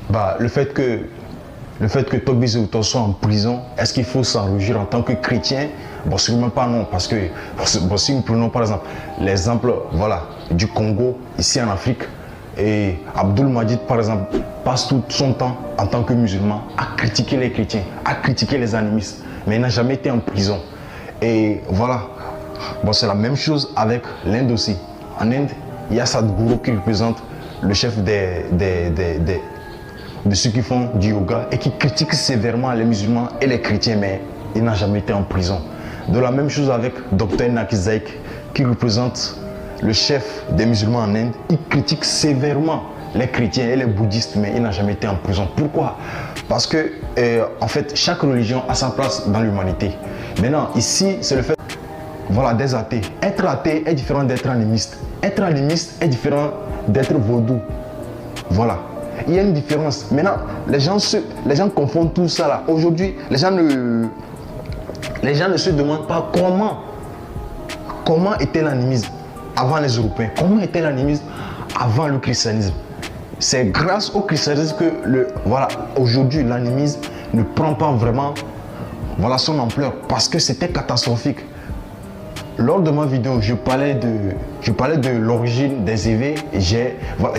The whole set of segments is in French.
Bah, le fait que Togbise Outo soit en prison, est-ce qu'il faut s'en réjouir en tant que chrétien? Bon, sûrement pas non, parce que bon, si nous prenons par exemple l'exemple voilà, du Congo, ici en Afrique, et Abdoul Majid par exemple passe tout son temps en tant que musulman à critiquer les chrétiens, à critiquer les animistes, mais il n'a jamais été en prison. Et voilà, bon, c'est la même chose avec l'Inde aussi. En Inde, il y a Sadhguru qui représente le chef de ceux qui font du yoga et qui critiquent sévèrement les musulmans et les chrétiens, mais il n'a jamais été en prison. De la même chose avec Dr Nakizaik qui représente le chef des musulmans en Inde. Il critique sévèrement les chrétiens et les bouddhistes, mais il n'a jamais été en prison. Pourquoi? Parce que en fait, chaque religion a sa place dans l'humanité. Maintenant, ici, c'est le fait voilà, des athées. Être athée est différent d'être animiste. Être animiste est différent d'être vaudou. Voilà. Il y a une différence. Maintenant, les gens confondent tout ça là. Aujourd'hui, les gens ne se demandent pas comment était l'animisme avant les Européens, comment était l'animisme avant le christianisme. C'est grâce au christianisme que aujourd'hui l'animisme ne prend pas vraiment son ampleur, parce que c'était catastrophique. Lors de ma vidéo, je parlais de l'origine des éveils et j'ai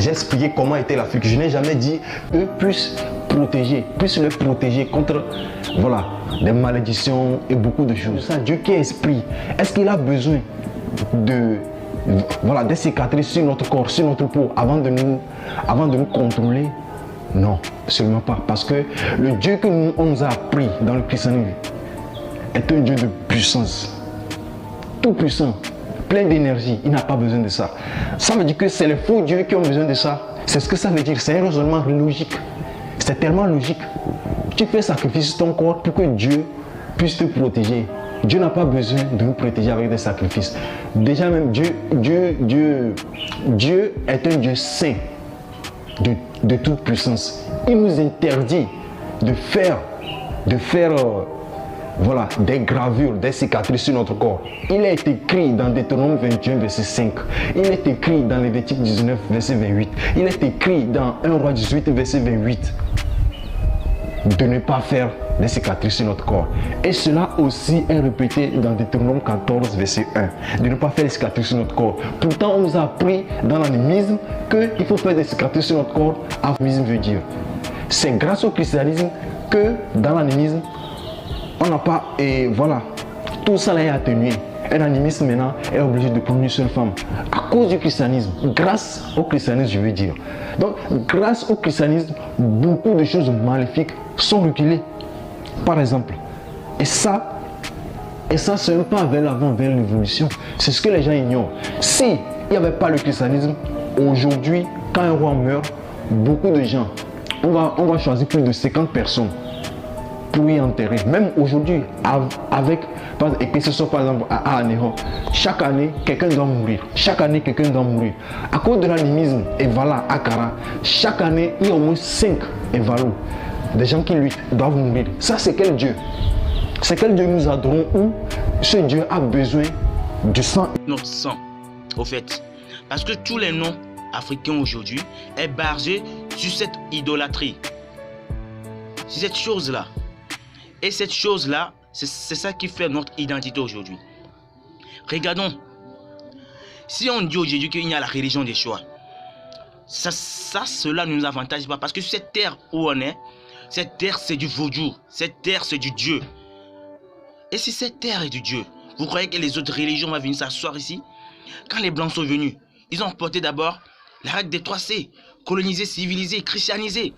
expliqué comment était l'Afrique. Je n'ai jamais dit eux puissent les protéger contre des malédictions et beaucoup de choses. Ça, Dieu qui est esprit, est-ce qu'il a besoin des cicatrices sur notre corps, sur notre peau avant de nous contrôler? Non, absolument pas. Parce que le Dieu que on nous a appris dans le christianisme est un Dieu de puissance. Tout puissant, plein d'énergie, il n'a pas besoin de ça. Ça veut dire que c'est les faux dieux qui ont besoin de ça. C'est ce que ça veut dire, c'est un raisonnement logique. C'est tellement logique. Tu fais sacrifice ton corps pour que Dieu puisse te protéger. Dieu n'a pas besoin de nous protéger avec des sacrifices. Déjà même, Dieu est un Dieu saint, de toute puissance. Il nous interdit de faire des gravures, des cicatrices sur notre corps. Il est écrit dans Deutéronome 21, verset 5. Il est écrit dans Lévitique 19, verset 28. Il est écrit dans 1 Roi 18, verset 28. De ne pas faire des cicatrices sur notre corps. Et cela aussi est répété dans Deutéronome 14, verset 1. De ne pas faire des cicatrices sur notre corps. Pourtant, on nous a appris dans l'animisme qu'il faut faire des cicatrices sur notre corps. Animisme veut dire. C'est grâce au christianisme que dans l'animisme, on n'a pas, tout ça là est atténué. Un animiste maintenant est obligé de prendre une seule femme. À cause du christianisme, grâce au christianisme, je veux dire. Donc, grâce au christianisme, beaucoup de choses maléfiques sont reculées. Par exemple. Et ça c'est un pas vers l'avant, vers l'évolution. C'est ce que les gens ignorent. Si il n'y avait pas le christianisme, aujourd'hui, quand un roi meurt, beaucoup de gens, on va choisir plus de 50 personnes pour y enterrer. Même aujourd'hui, et que ce soit par exemple à Aného, chaque année, quelqu'un doit mourir. Chaque année, quelqu'un doit mourir. À cause de l'animisme, et voilà, à Kara, chaque année, il y a au moins 5 Evalou. Des gens qui luttent doivent mourir. Ça, c'est quel Dieu? C'est quel Dieu nous adorons, ou ce Dieu a besoin du sang? Notre sang, au fait. Parce que tous les noms africains aujourd'hui est basé sur cette idolâtrie. C'est cette chose-là. Et cette chose-là, c'est ça qui fait notre identité aujourd'hui. Regardons. Si on dit aujourd'hui qu'il y a la religion des choix, cela ne nous avantage pas. Parce que cette terre où on est, cette terre c'est du vaudou. Cette terre c'est du Dieu. Et si cette terre est du Dieu, vous croyez que les autres religions vont venir s'asseoir ici? Quand les Blancs sont venus, ils ont porté d'abord la règle des 3C. Coloniser, civiliser, christianiser.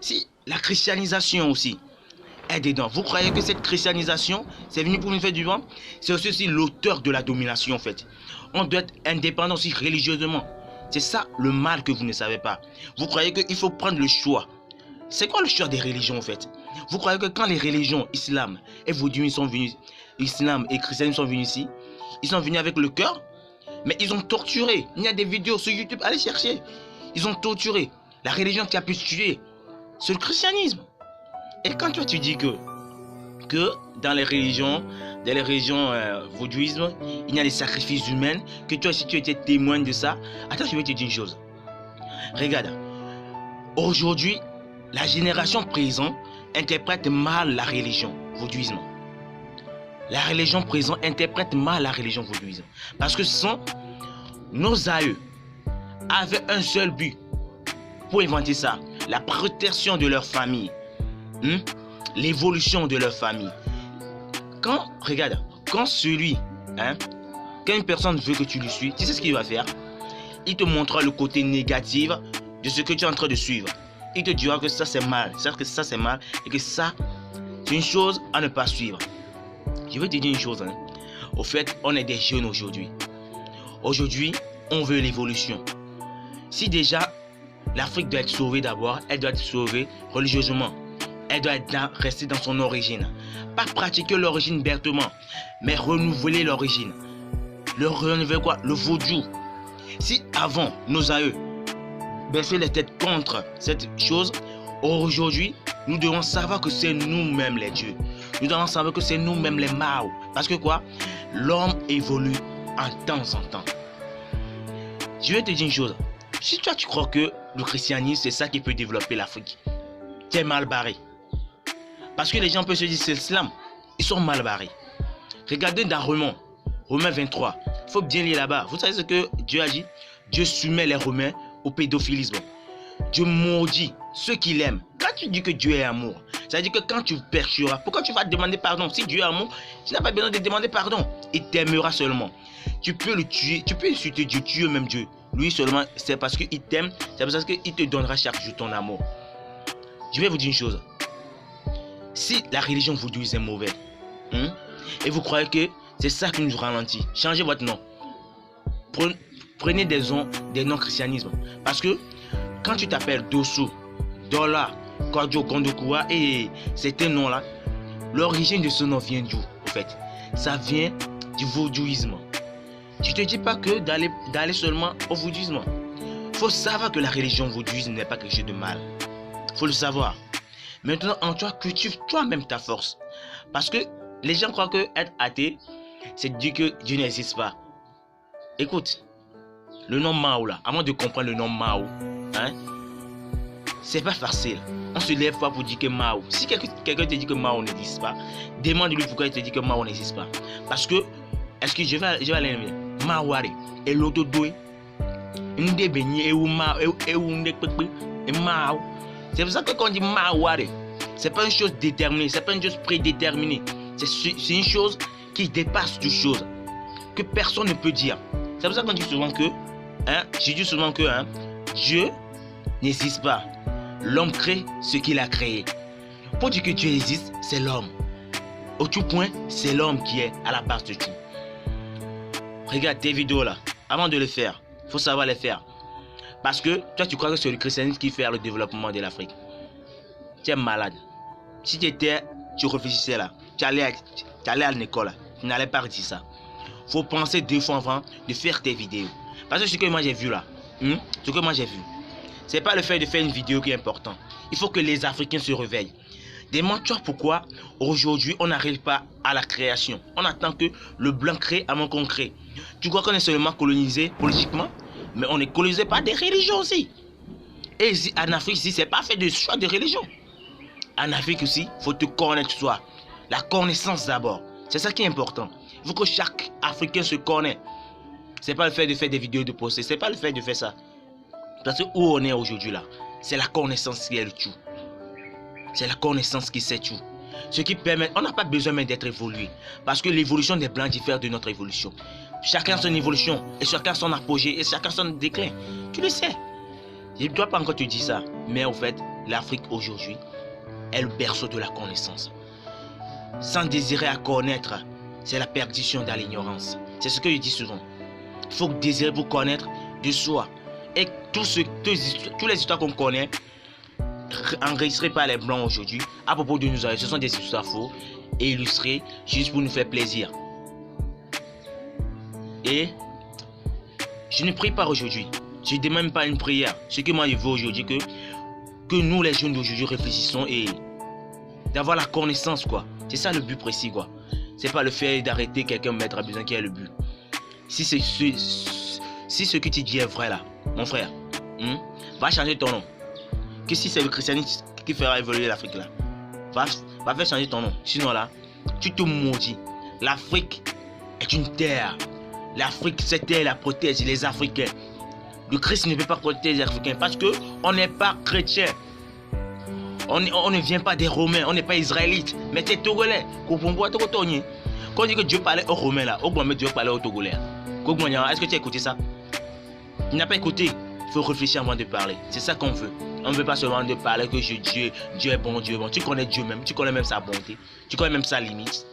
Si la christianisation aussi est dedans. Vous croyez que cette christianisation, c'est venu pour nous faire du vent? C'est aussi l'auteur de la domination en fait. On doit être indépendant aussi religieusement. C'est ça le mal que vous ne savez pas. Vous croyez qu'il faut prendre le choix. C'est quoi le choix des religions en fait? Vous croyez que quand les religions islam et vaudou sont venus, islam et christianisme sont venus ici, ils sont venus avec le cœur, mais ils ont torturé. Il y a des vidéos sur YouTube, allez chercher. Ils ont torturé. La religion qui a pu tuer, c'est le christianisme. Et quand toi tu dis que dans les religions vaudouisme, il y a des sacrifices humains, que toi si tu étais témoin de ça, attends, je vais te dire une chose. Regarde, aujourd'hui, la génération présente interprète mal la religion vaudouisme. La religion présente interprète mal la religion vaudouisme. Parce que nos aïeux avaient un seul but pour inventer ça. La protection de leur famille. L'évolution de leur famille. Regarde, quand une personne veut que tu lui suives, tu sais ce qu'il va faire? Il te montrera le côté négatif de ce que tu es en train de suivre. Il te dira que ça c'est mal, que ça c'est mal et que ça c'est une chose à ne pas suivre. Je veux te dire une chose. Au fait, on est des jeunes aujourd'hui. Aujourd'hui, on veut l'évolution. Si déjà l'Afrique doit être sauvée d'abord, elle doit être sauvée religieusement. Elle doit rester dans son origine. Pas pratiquer l'origine bêtement, mais renouveler l'origine. Renouveler quoi? Le vaudou. Si avant, nos aïeux baissaient les têtes contre cette chose, aujourd'hui, nous devons savoir que c'est nous-mêmes les dieux. Nous devons savoir que c'est nous-mêmes les Mao. Parce que quoi? L'homme évolue en temps en temps. Je vais te dire une chose. Si toi tu crois que le christianisme c'est ça qui peut développer l'Afrique, tu es mal barré. Parce que les gens peuvent se dire c'est l'islam. Ils sont mal barrés. Regardez dans Romains 23. Il faut bien lire là-bas. Vous savez ce que Dieu a dit? Dieu soumet les Romains au pédophilisme. Dieu maudit ceux qu'il aime. Quand tu dis que Dieu est amour, ça veut dire que quand tu pécheras, pourquoi tu vas demander pardon? Si Dieu est amour, tu n'as pas besoin de demander pardon. Il t'aimera seulement. Tu peux le tuer, tu peux insulter Dieu, tuer même Dieu. Lui seulement, c'est parce qu'il t'aime, c'est parce qu'il te donnera chaque jour ton amour. Je vais vous dire une chose. Si la religion vaudouise est mauvaise, et vous croyez que c'est ça qui nous ralentit, changez votre nom. Prenez des noms christianisme. Parce que quand tu t'appelles Dosso, Dola, Kodjo, Kondokua et ces noms-là, l'origine de ce nom vient d'où en fait? Ça vient du vaudouisme. Je ne te dis pas que d'aller seulement au vaudouisme. Il faut savoir que la religion vaudouisme n'est pas quelque chose de mal. Il faut le savoir. Maintenant, en toi, cultive toi-même ta force. Parce que les gens croient que être athée, c'est dire que Dieu n'existe pas. Écoute, le nom Mao là, avant de comprendre le nom Mao, c'est pas facile. On se lève pas pour dire que Mao. Si quelqu'un te dit que Mao n'existe pas, demande-lui pourquoi il te dit que Mao n'existe pas. Parce que, est-ce que je vais aller aimer Maware et l'autre doué, Nde Benye et Mao et Mao. C'est pour ça que quand on dit Maware, c'est pas une chose déterminée, c'est pas une chose prédéterminée. C'est une chose qui dépasse toute chose, que personne ne peut dire. C'est pour ça qu'on dit souvent que, Dieu n'existe pas. L'homme crée ce qu'il a créé. Pour dire que Dieu existe, c'est l'homme. Au tout point, c'est l'homme qui est à la base de tout. Regarde tes vidéos là. Avant de les faire, il faut savoir les faire. Parce que toi, tu crois que c'est le christianisme qui fait le développement de l'Afrique. Tu es malade. Si tu réfléchissais là, tu allais à l'école là, tu n'allais pas dire ça. Il faut penser 2 fois avant de faire tes vidéos. Parce que ce que moi j'ai vu là, c'est pas le fait de faire une vidéo qui est important. Il faut que les Africains se réveillent. Demande-toi pourquoi aujourd'hui on n'arrive pas à la création. On attend que le blanc crée avant qu'on crée. Tu crois qu'on est seulement colonisé politiquement, mais on est colonisé par des religions aussi. Et ici, en Afrique, ici, c'est pas fait de choix de religion. En Afrique aussi, il faut te connaître soi. La connaissance d'abord. C'est ça qui est important. Il faut que chaque Africain se connaisse. C'est pas le fait de faire des vidéos de poster. C'est pas le fait de faire ça. Parce que où on est aujourd'hui là, c'est la connaissance qui est le tout. C'est la connaissance qui sait tout. Ce qui permet, on n'a pas besoin même d'être évolué. Parce que l'évolution des blancs diffère de notre évolution. Chacun a son évolution, et chacun a son apogée, et chacun a son déclin. Tu le sais. Je ne dois pas encore te dire ça. Mais en fait, l'Afrique aujourd'hui est le berceau de la connaissance. Sans désirer à connaître, c'est la perdition dans l'ignorance. C'est ce que je dis souvent. Il faut désirer pour connaître de soi. Et toutes les histoires qu'on connaît, enregistrées par les blancs aujourd'hui, à propos de nous, ce sont des histoires fausses et illustrées juste pour nous faire plaisir. Et je ne prie pas aujourd'hui. Je ne demande même pas une prière. Ce que moi je veux aujourd'hui, que nous les jeunes d'aujourd'hui réfléchissons et d'avoir la connaissance quoi. C'est ça le but précis quoi. C'est pas le fait d'arrêter quelqu'un de mettre à besoin qui est le but. Si ce que tu dis est vrai là, mon frère, va changer ton nom. Que si c'est le christianisme qui fera évoluer l'Afrique là. Va faire changer ton nom. Sinon là, tu te maudis. L'Afrique est une terre. L'Afrique, cette terre, la protège les Africains. Le Christ ne peut pas protéger les Africains parce qu'on n'est pas chrétien. On ne vient pas des Romains, on n'est pas israélites. Mais c'est Togolais. Quand on dit que Dieu parlait aux Romains là, Dieu parlait aux Togolais. Est-ce que tu as écouté ça? Tu n'as pas écouté. Il faut réfléchir avant de parler. C'est ça qu'on veut. On ne veut pas seulement de parler que Dieu est bon, Dieu est bon. Tu connais Dieu même, tu connais même sa bonté, tu connais même sa limite.